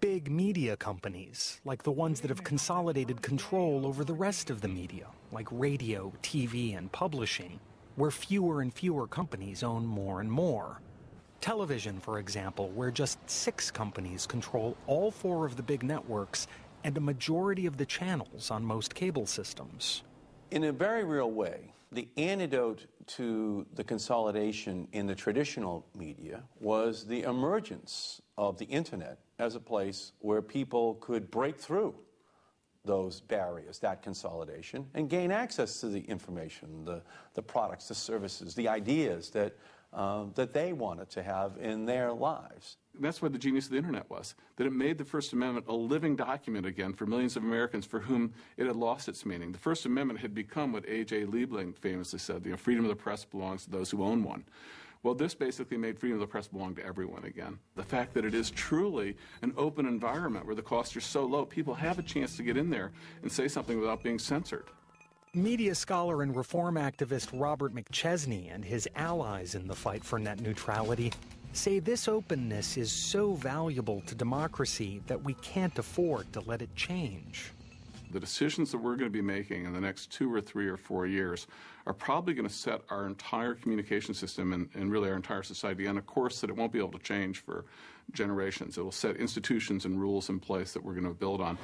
Big media companies, like the ones that have consolidated control over the rest of the media, like radio, TV, and publishing, where fewer and fewer companies own more and more. Television, for example, where just 6 companies control all 4 of the big networks and a majority of the channels on most cable systems. In a very real way, the antidote to the consolidation in the traditional media was the emergence of the internet as a place where people could break through those barriers, that consolidation, and gain access to the information, the products, the services, the ideas that they wanted to have in their lives. That's what the genius of the internet was, that it made the First Amendment a living document again for millions of Americans for whom it had lost its meaning. The First Amendment had become what A.J. Liebling famously said, freedom of the press belongs to those who own one. Well, this basically made freedom of the press belong to everyone again. The fact that it is truly an open environment where the costs are so low, people have a chance to get in there and say something without being censored. Media scholar and reform activist Robert McChesney and his allies in the fight for net neutrality say this openness is so valuable to democracy that we can't afford to let it change. The decisions that we're going to be making in the next 2 or 3 or 4 years are probably going to set our entire communication system and really our entire society on a course that it won't be able to change for generations. It will set institutions and rules in place that we're going to build on.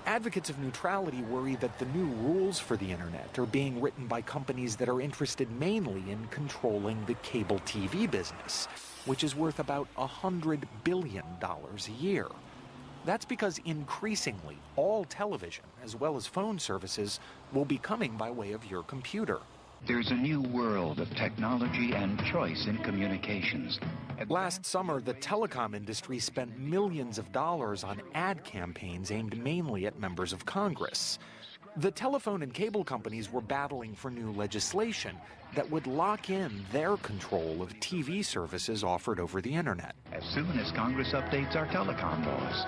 Advocates of neutrality worry that the new rules for the internet are being written by companies that are interested mainly in controlling the cable TV business, which is worth about $100 billion a year. That's because increasingly all television, as well as phone services, will be coming by way of your computer. There's a new world of technology and choice in communications. Last summer, the telecom industry spent millions of dollars on ad campaigns aimed mainly at members of Congress. The telephone and cable companies were battling for new legislation that would lock in their control of TV services offered over the internet. As soon as Congress updates our telecom laws.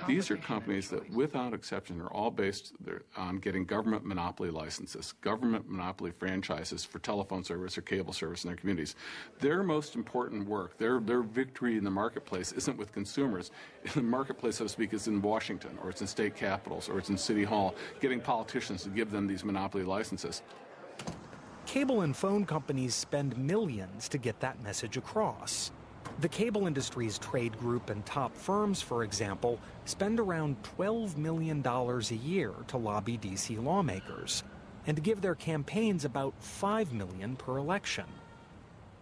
These are companies that, without exception, are all based on getting government monopoly licenses, government monopoly franchises for telephone service or cable service in their communities. Their most important work, their victory in the marketplace isn't with consumers. The marketplace, so to speak, is in Washington, or it's in state capitals, or it's in City Hall, getting politicians to give them these monopoly licenses. Cable and phone companies spend millions to get that message across. The cable industry's trade group and top firms, for example, spend around $12 million a year to lobby D.C. lawmakers and to give their campaigns about $5 million per election.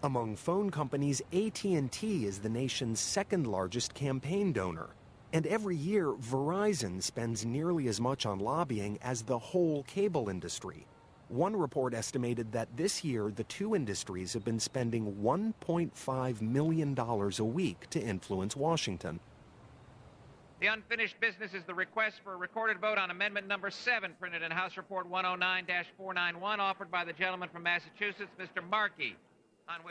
Among phone companies, AT&T is the nation's second largest campaign donor. And every year, Verizon spends nearly as much on lobbying as the whole cable industry. One report estimated that this year, the two industries have been spending $1.5 million a week to influence Washington. The unfinished business is the request for a recorded vote on Amendment Number 7, printed in House Report 109-491, offered by the gentleman from Massachusetts, Mr. Markey.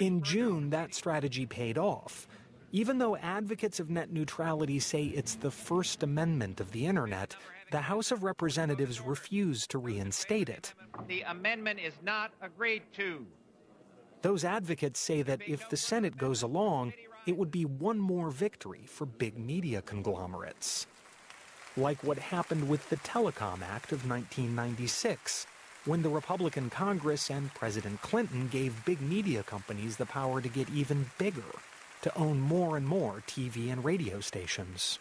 In June, that strategy paid off. Even though advocates of net neutrality say it's the First Amendment of the Internet, the House of Representatives refused to reinstate it. The amendment is not agreed to. Those advocates say that if the Senate goes along, it would be one more victory for big media conglomerates. Like what happened with the Telecom Act of 1996, when the Republican Congress and President Clinton gave big media companies the power to get even bigger, to own more and more TV and radio stations.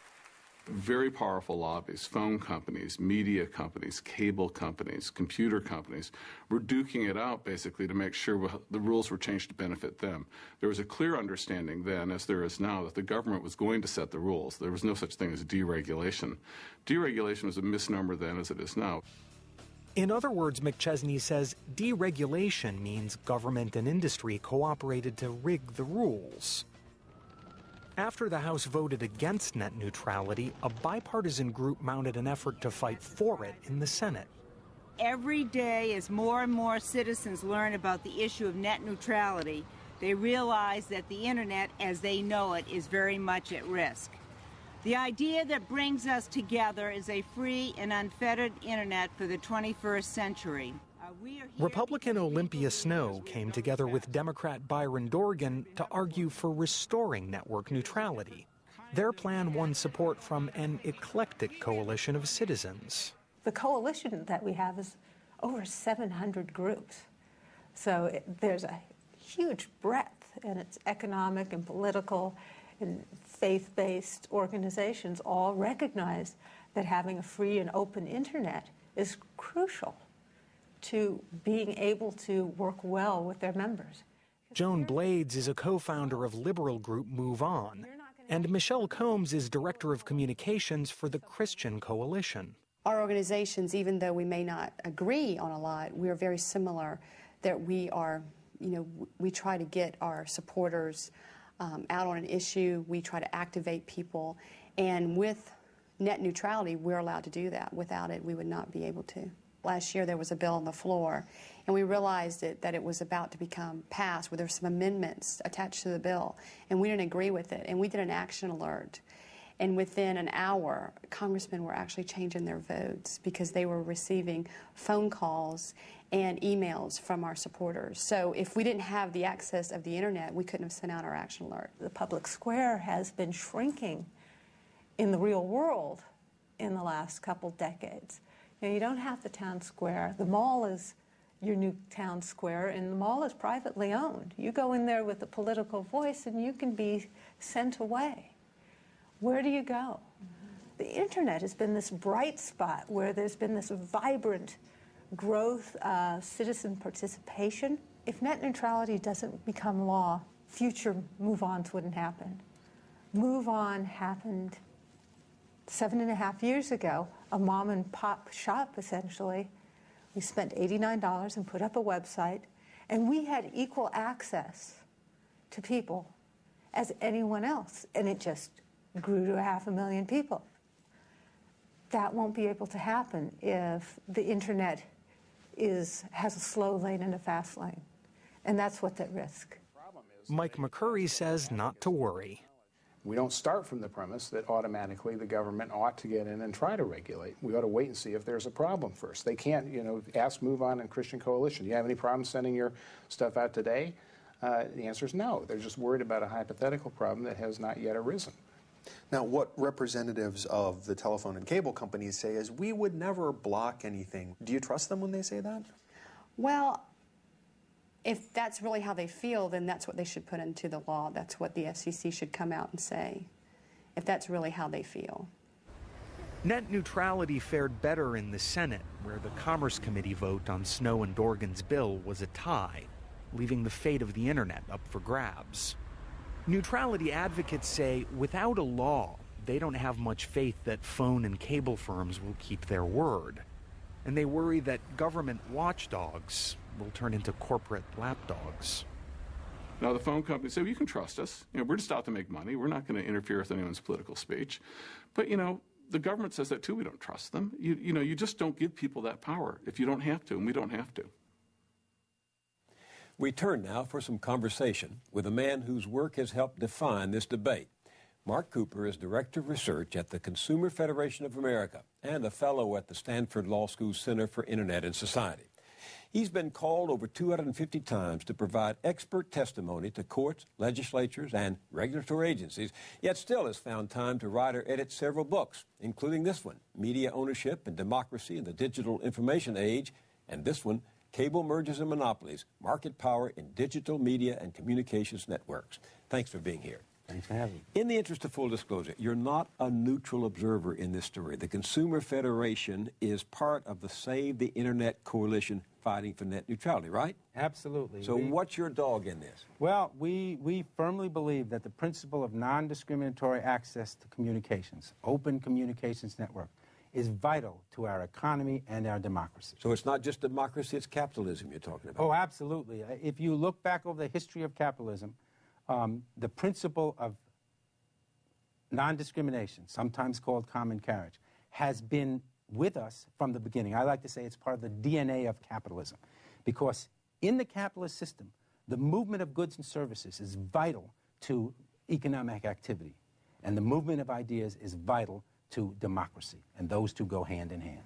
Very powerful lobbies, phone companies, media companies, cable companies, computer companies, were duking it out basically to make sure the rules were changed to benefit them. There was a clear understanding then, as there is now, that the government was going to set the rules. There was no such thing as deregulation. Deregulation was a misnomer then as it is now. In other words, McChesney says deregulation means government and industry cooperated to rig the rules. After the House voted against net neutrality, a bipartisan group mounted an effort to fight for it in the Senate. Every day, as more and more citizens learn about the issue of net neutrality, they realize that the Internet, as they know it, is very much at risk. The idea that brings us together is a free and unfettered Internet for the 21st century. Republican Olympia Snowe came together with Democrat Byron Dorgan to argue for restoring network neutrality. Their plan won support from an eclectic coalition of citizens. The coalition that we have is over 700 groups. So there's a huge breadth, and it's economic and political and faith-based organizations all recognize that having a free and open internet is crucial to being able to work well with their members. Joan Blades is a co-founder of liberal group Move On, and Michelle Combs is director of communications for the Christian Coalition. Our organizations, even though we may not agree on a lot, we are very similar, that we are, we try to get our supporters out on an issue. We try to activate people, and with net neutrality, we're allowed to do that. Without it, we would not be able to. Last year, there was a bill on the floor, and we realized that it was about to become passed, where there were some amendments attached to the bill, and we didn't agree with it, and we did an action alert. And within an hour, congressmen were actually changing their votes because they were receiving phone calls and emails from our supporters. So if we didn't have the access of the internet, we couldn't have sent out our action alert. The public square has been shrinking in the real world in the last couple decades. You don't have the town square. The mall is your new town square, and the mall is privately owned. You go in there with a political voice, and you can be sent away. Where do you go? The internet has been this bright spot where there's been this vibrant growth of citizen participation. If net neutrality doesn't become law, future move-ons wouldn't happen. Move-on happened 7.5 years ago, a mom-and-pop shop, essentially. We spent $89 and put up a website, and we had equal access to people as anyone else, and it just grew to 500,000 people. That won't be able to happen if the internet has a slow lane and a fast lane, and that's what's at risk. Mike McCurry says not to worry. We don't start from the premise that automatically the government ought to get in and try to regulate. We ought to wait and see if there's a problem first. They can't, ask Move On and Christian Coalition. Do you have any problem sending your stuff out today? The answer is no. They're just worried about a hypothetical problem that has not yet arisen. Now, what representatives of the telephone and cable companies say is we would never block anything. Do you trust them when they say that? Well, if that's really how they feel, then that's what they should put into the law. That's what the FCC should come out and say, if that's really how they feel. Net neutrality fared better in the Senate, where the Commerce Committee vote on Snowe and Dorgan's bill was a tie, leaving the fate of the internet up for grabs. Neutrality advocates say without a law, they don't have much faith that phone and cable firms will keep their word. And they worry that government watchdogs will turn into corporate lapdogs. Now, the phone companies say, well, you can trust us. We're just out to make money. We're not going to interfere with anyone's political speech. But, the government says that, too. We don't trust them. You just don't give people that power if you don't have to, and we don't have to. We turn now for some conversation with a man whose work has helped define this debate. Mark Cooper is Director of Research at the Consumer Federation of America and a fellow at the Stanford Law School Center for Internet and Society. He's been called over 250 times to provide expert testimony to courts, legislatures, and regulatory agencies, yet still has found time to write or edit several books, including this one, Media Ownership and Democracy in the Digital Information Age, and this one, Cable Mergers and Monopolies, Market Power in Digital Media and Communications Networks. Thanks for being here. Thanks for having me. In the interest of full disclosure, you're not a neutral observer in this story. The Consumer Federation is part of the Save the Internet Coalition fighting for net neutrality, right? Absolutely. So what's your dog in this? Well, we firmly believe that the principle of non-discriminatory access to communications, open communications network, is vital to our economy and our democracy. So it's not just democracy, it's capitalism you're talking about? Oh, absolutely. If you look back over the history of capitalism, the principle of non-discrimination, sometimes called common carriage, has been with us from the beginning. I like to say it's part of the DNA of capitalism, because in the capitalist system, the movement of goods and services is vital to economic activity, and the movement of ideas is vital to democracy, and those two go hand in hand.